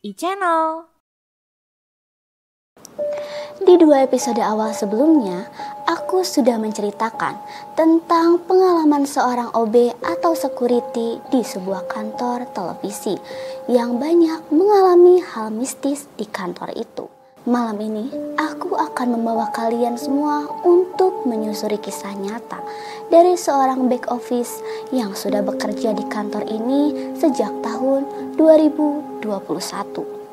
e-channel. Di 2 episode awal sebelumnya, aku sudah menceritakan tentang pengalaman seorang OB atau security di sebuah kantor televisi yang banyak mengalami hal mistis di kantor itu. Malam ini, aku akan membawa kalian semua untuk menyusuri kisah nyata dari seorang back office yang sudah bekerja di kantor ini sejak tahun 2021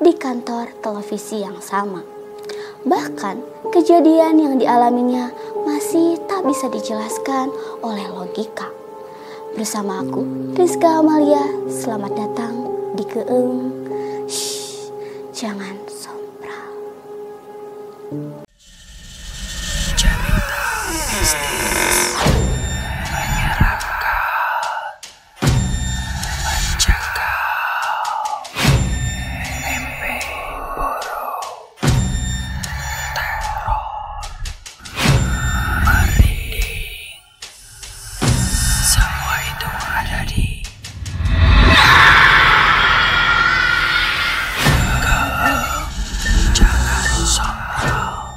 di kantor televisi yang sama. Bahkan, kejadian yang dialaminya masih tak bisa dijelaskan oleh logika. Bersama aku, Rizka Amalia, selamat datang di Keeng. Shh, jangan sombral. Cerita mistis menyeramkan, mencegah mimpi buruk, teror, merinding. Semua itu ada di Jangan Sombral.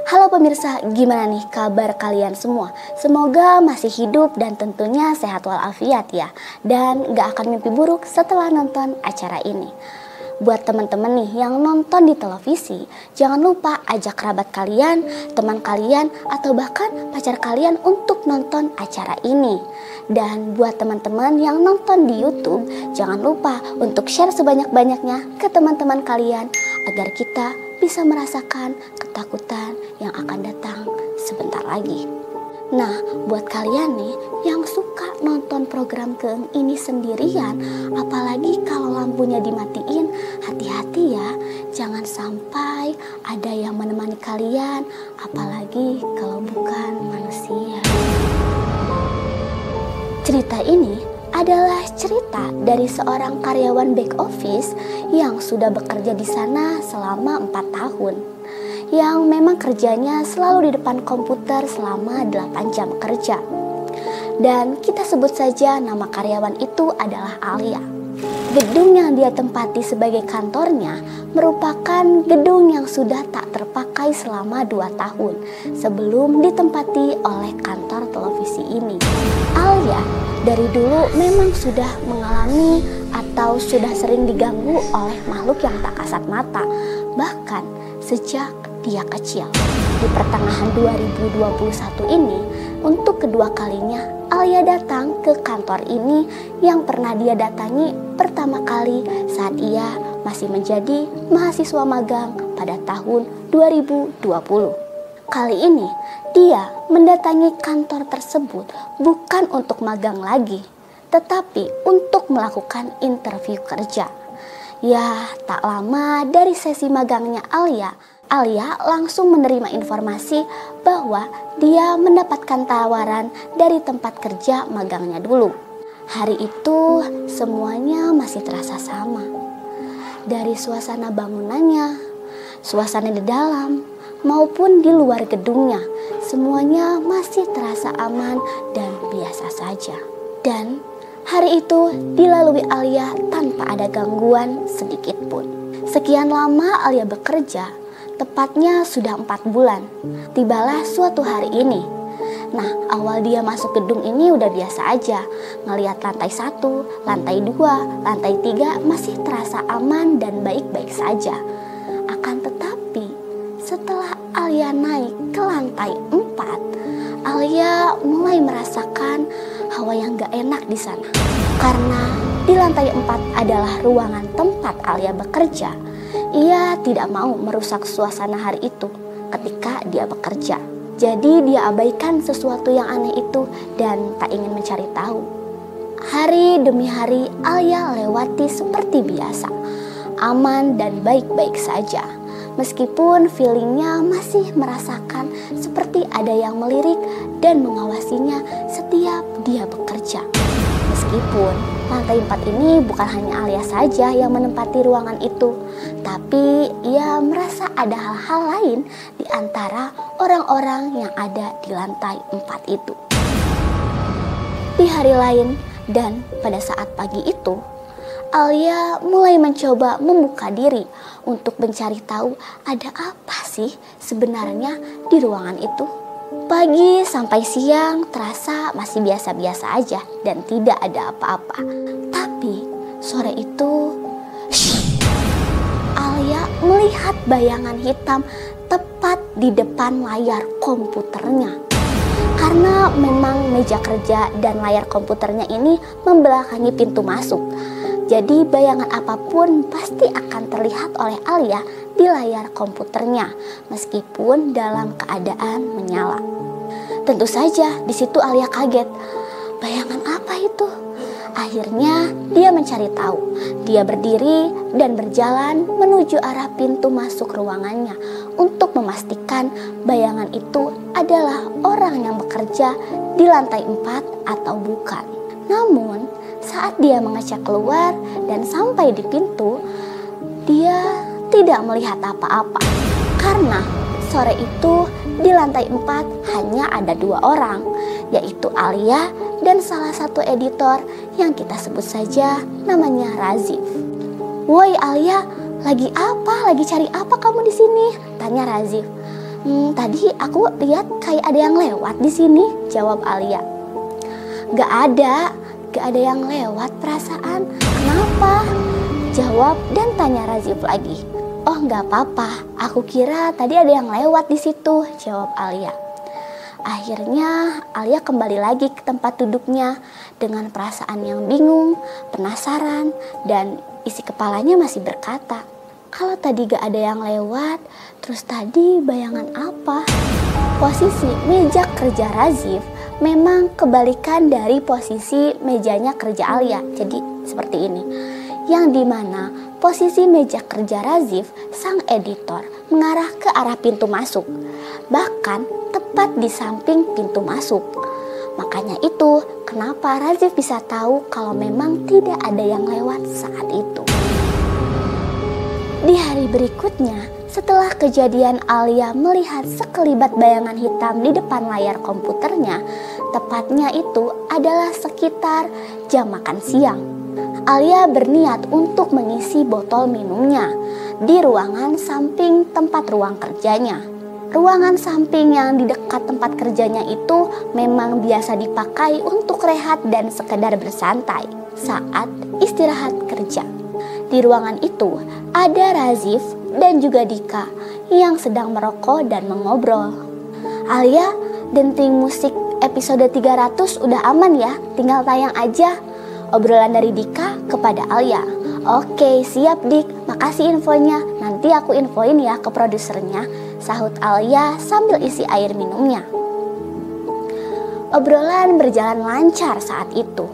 Halo pemirsa, gimana nih kabar kalian semua? Semoga masih hidup dan tentunya sehat walafiat ya. Dan gak akan mimpi buruk setelah nonton acara ini. Buat teman-teman nih yang nonton di televisi, jangan lupa ajak kerabat kalian, teman kalian, atau bahkan pacar kalian untuk nonton acara ini. Dan buat teman-teman yang nonton di YouTube, jangan lupa untuk share sebanyak-banyaknya ke teman-teman kalian agar kita bisa merasakan ketakutan yang akan datang sebentar lagi. Nah, buat kalian nih yang suka nonton program Keeng ini sendirian, apalagi kalau lampunya dimatiin, hati-hati ya, jangan sampai ada yang menemani kalian, apalagi kalau bukan manusia. Cerita ini adalah cerita dari seorang karyawan back office yang sudah bekerja di sana selama 4 tahun. Yang memang kerjanya selalu di depan komputer selama 8 jam kerja. Dan kita sebut saja nama karyawan itu adalah Alia. Gedung yang dia tempati sebagai kantornya merupakan gedung yang sudah tak terpakai selama 2 tahun sebelum ditempati oleh kantor televisi ini. Alia dari dulu memang sudah mengalami atau sudah sering diganggu oleh makhluk yang tak kasat mata. Bahkan sejak dia kecil. Di pertengahan 2021 ini, untuk kedua kalinya Alia datang ke kantor ini yang pernah dia datangi pertama kali saat ia masih menjadi mahasiswa magang pada tahun 2020. Kali ini dia mendatangi kantor tersebut bukan untuk magang lagi, tetapi untuk melakukan interview kerja. Ya, tak lama dari sesi magangnya Alia langsung menerima informasi bahwa dia mendapatkan tawaran dari tempat kerja magangnya dulu. Hari itu semuanya masih terasa sama. Dari suasana bangunannya, suasana di dalam, maupun di luar gedungnya, semuanya masih terasa aman dan biasa saja. Dan hari itu dilalui Alia tanpa ada gangguan sedikit pun. Sekian lama Alia bekerja, tepatnya sudah 4 bulan. Tibalah suatu hari ini. Nah, awal dia masuk gedung ini udah biasa aja. Ngelihat lantai 1, lantai 2, lantai 3 masih terasa aman dan baik-baik saja. Akan tetapi, setelah Alia naik ke lantai 4, Alia mulai merasakan hawa yang gak enak di sana. Karena di lantai 4 adalah ruangan tempat Alia bekerja. Ia tidak mau merusak suasana hari itu ketika dia bekerja. Jadi dia abaikan sesuatu yang aneh itu dan tak ingin mencari tahu. Hari demi hari Alia lewati seperti biasa, aman dan baik-baik saja. Meskipun feelingnya masih merasakan seperti ada yang melirik dan mengawasinya setiap dia bekerja. Meskipun lantai 4 ini bukan hanya Alia saja yang menempati ruangan itu, tapi ia merasa ada hal-hal lain di antara orang-orang yang ada di lantai 4 itu. Di hari lain dan pada saat pagi itu, Alia mulai mencoba membuka diri untuk mencari tahu ada apa sih sebenarnya di ruangan itu. Pagi sampai siang terasa masih biasa-biasa aja dan tidak ada apa-apa. Tapi sore itu, Alia melihat bayangan hitam tepat di depan layar komputernya. Karena memang meja kerja dan layar komputernya ini membelakangi pintu masuk. Jadi bayangan apapun pasti akan terlihat oleh Alia di layar komputernya meskipun dalam keadaan menyala. Tentu saja di situ Alia kaget. Bayangan apa itu? Akhirnya dia mencari tahu. Dia berdiri dan berjalan menuju arah pintu masuk ruangannya untuk memastikan bayangan itu adalah orang yang bekerja di lantai 4 atau bukan. Namun saat dia mengecek keluar dan sampai di pintu, dia tidak melihat apa-apa. Karena sore itu di lantai 4 hanya ada 2 orang, yaitu Alia dan salah satu editor yang kita sebut saja namanya Razif. "Woi Alia, lagi apa? Lagi cari apa kamu di sini?" tanya Razif. Tadi aku lihat kayak ada yang lewat di sini," jawab Alia. Gak ada yang lewat perasaan. Kenapa?" jawab dan tanya Razif lagi. "Oh gak apa-apa, aku kira tadi ada yang lewat di situ," jawab Alia. Akhirnya Alia kembali lagi ke tempat duduknya dengan perasaan yang bingung, penasaran, dan isi kepalanya masih berkata, "Kalau tadi gak ada yang lewat, terus tadi bayangan apa?" Posisi meja kerja Razif memang kebalikan dari posisi mejanya kerja Alia. Jadi seperti ini, yang dimana posisi meja kerja Razif, sang editor, mengarah ke arah pintu masuk, bahkan tepat di samping pintu masuk. Makanya itu kenapa Razif bisa tahu kalau memang tidak ada yang lewat saat itu. Di hari berikutnya, setelah kejadian Alia melihat sekelibat bayangan hitam di depan layar komputernya, tepatnya itu adalah sekitar jam makan siang. Alia berniat untuk mengisi botol minumnya di ruangan samping tempat ruang kerjanya. Ruangan samping yang di dekat tempat kerjanya itu memang biasa dipakai untuk rehat dan sekedar bersantai saat istirahat kerja. Di ruangan itu ada Razif dan juga Dika yang sedang merokok dan mengobrol. "Alia, denting musik episode 300 udah aman ya, tinggal tayang aja," obrolan dari Dika kepada Alia. "Oke, siap Dik, makasih infonya, nanti aku infoin ya ke produsernya," sahut Alia sambil isi air minumnya. Obrolan berjalan lancar saat itu.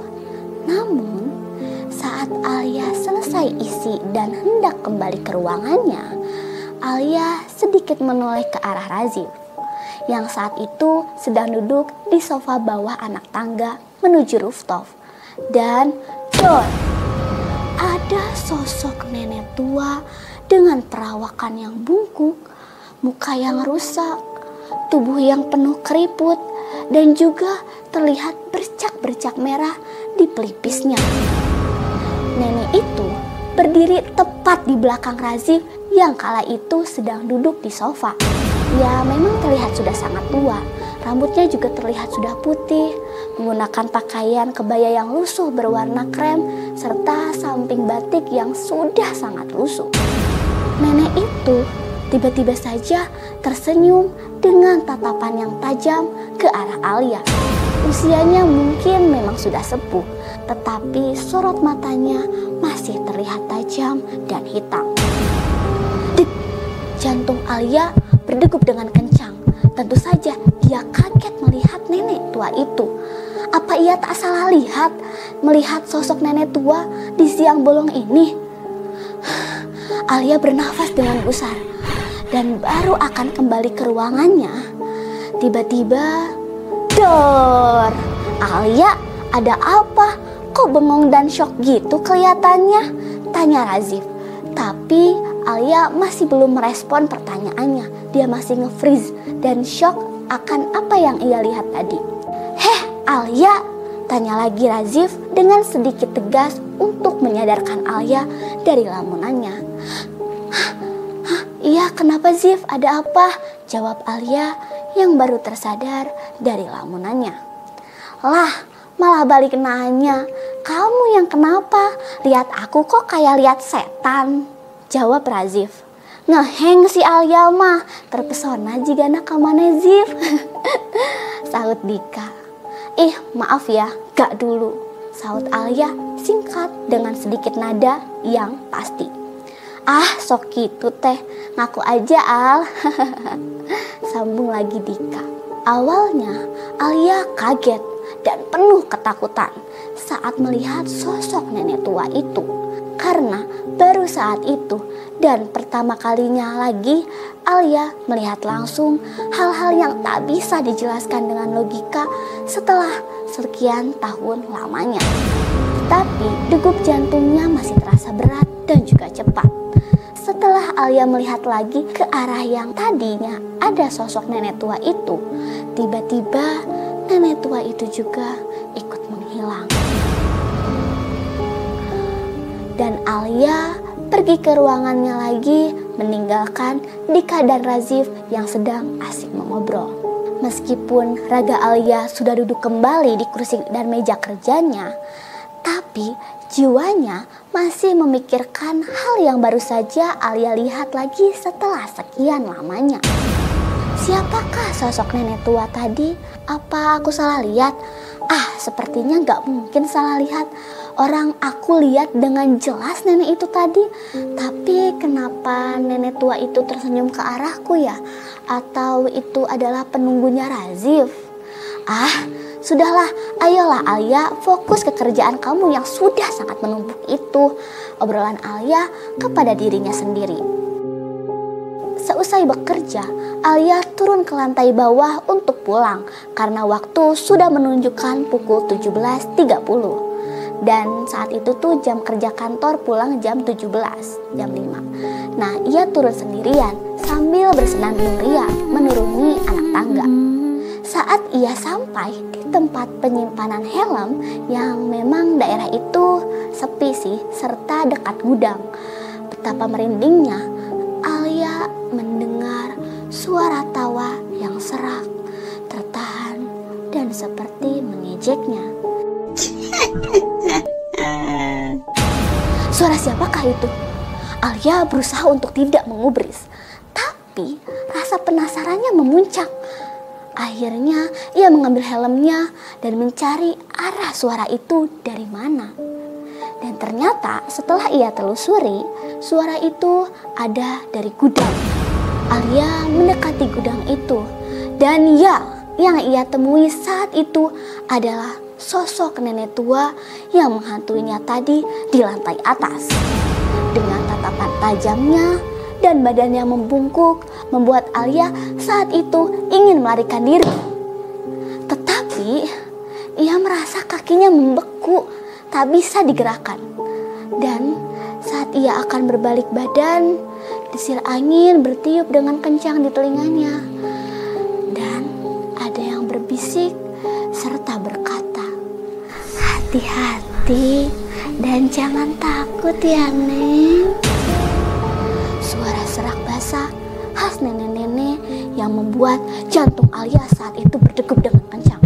Namun saat Alia selesai isi dan hendak kembali ke ruangannya, Alia sedikit menoleh ke arah Razif yang saat itu sedang duduk di sofa bawah anak tangga menuju rooftop. Dan ada sosok nenek tua dengan perawakan yang bungkuk, muka yang rusak, tubuh yang penuh keriput, dan juga terlihat bercak-bercak merah di pelipisnya. Nenek itu berdiri tepat di belakang Razif yang kala itu sedang duduk di sofa. Ya memang terlihat sudah sangat tua, rambutnya juga terlihat sudah putih, menggunakan pakaian kebaya yang lusuh berwarna krem, serta samping batik yang sudah sangat lusuh. Nenek itu tiba-tiba saja tersenyum dengan tatapan yang tajam ke arah Alia. Usianya mungkin memang sudah sepuh, tetapi sorot matanya masih terlihat tajam dan hitam. Dek, jantung Alia berdegup dengan kencang. Tentu saja dia kaget melihat nenek tua itu. Apa ia tak salah lihat melihat sosok nenek tua di siang bolong ini? Alia bernafas dengan gusar dan baru akan kembali ke ruangannya. Tiba-tiba, dor! "Alia, ada apa? Kok bengong dan shock gitu kelihatannya?" tanya Razif. Tapi Alia masih belum merespon pertanyaannya. Dia masih nge-freeze dan shock akan apa yang ia lihat tadi. "Heh, Alia," tanya lagi Razif dengan sedikit tegas untuk menyadarkan Alia dari lamunannya. Hah, iya kenapa Zif? Ada apa? Jawab Alia yang baru tersadar dari lamunannya. Lah, malah balik nanya, kamu yang kenapa? Lihat aku kok kayak lihat setan. Jawab Razif. Ngeheng si Alia mah, terpesona jika nak kamane Zif. Sahut Dika. Maaf ya, gak dulu. Sahut Alia singkat dengan sedikit nada yang pasti. Sok gitu teh, ngaku aja Al. Sambung lagi Dika. Awalnya Alia kaget dan penuh ketakutan saat melihat sosok nenek tua itu. Karena baru saat itu dan pertama kalinya lagi Alia melihat langsung hal-hal yang tak bisa dijelaskan dengan logika setelah sekian tahun lamanya. Tapi degup jantungnya masih terasa berat dan juga cepat. Setelah Alia melihat lagi ke arah yang tadinya ada sosok nenek tua itu, tiba-tiba nenek tua itu juga ikut menghilang. Dan Alia pergi ke ruangannya lagi meninggalkan Dika dan Razif yang sedang asik mengobrol. Meskipun raga Alia sudah duduk kembali di kursi dan meja kerjanya, tapi jiwanya masih memikirkan hal yang baru saja Alia lihat lagi setelah sekian lamanya. Siapakah sosok nenek tua tadi? Apa aku salah lihat? Sepertinya gak mungkin salah lihat. Orang aku lihat dengan jelas nenek itu tadi. Tapi kenapa nenek tua itu tersenyum ke arahku ya? Atau itu adalah penunggunya Razif? Sudahlah, ayolah Alia, fokus ke kerjaan kamu yang sudah sangat menumpuk itu. Obrolan Alia kepada dirinya sendiri. Seusai bekerja, Alia turun ke lantai bawah untuk pulang karena waktu sudah menunjukkan pukul 17.30. Dan saat itu tuh jam kerja kantor pulang jam 17, jam 5. Nah, ia turun sendirian sambil bersenandung ria menuruni anak tangga. Saat ia sampai di tempat penyimpanan helm yang memang daerah itu sepi sih serta dekat gudang. Betapa merindingnya Alia mendengar suara tawa yang serak, tertahan dan seperti mengejeknya. Suara siapakah itu? Alia berusaha untuk tidak mengubris, tapi rasa penasarannya memuncak. Akhirnya ia mengambil helmnya dan mencari arah suara itu dari mana. Dan ternyata setelah ia telusuri, suara itu ada dari gudang. Alia mendekati gudang itu dan yang ia temui saat itu adalah sosok nenek tua yang menghantuinya tadi di lantai atas. Dengan tatapan tajamnya dan badannya membungkuk membuat Alia saat itu ingin melarikan diri. Tetapi ia merasa kakinya membeku, tak bisa digerakkan. Dan saat ia akan berbalik badan, desir angin bertiup dengan kencang di telinganya. Dan ada yang berbisik serta berkata, "Hati-hati dan jangan takut ya, Neng." Suara serak basah khas nenek-nenek yang membuat jantung Alia saat itu berdegup dengan kencang.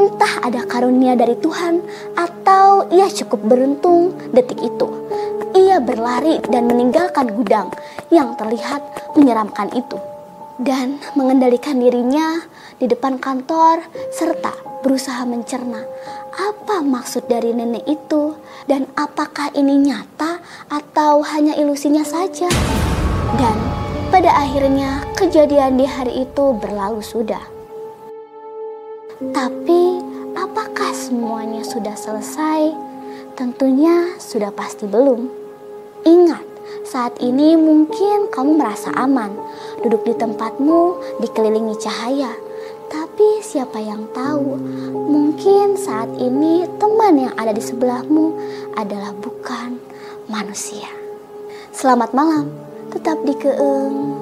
Entah ada karunia dari Tuhan atau ia cukup beruntung detik itu. Ia berlari dan meninggalkan gudang yang terlihat menyeramkan itu. Dan mengendalikan dirinya di depan kantor serta berusaha mencerna apa maksud dari nenek itu dan apakah ini nyata atau hanya ilusinya saja. Dan pada akhirnya kejadian di hari itu berlalu sudah. Tapi apakah semuanya sudah selesai? Tentunya sudah pasti belum. Ingat, saat ini mungkin kamu merasa aman, duduk di tempatmu dikelilingi cahaya. Tapi siapa yang tahu, mungkin saat ini teman yang ada di sebelahmu adalah bukan manusia. Selamat malam, tetap di Keeng.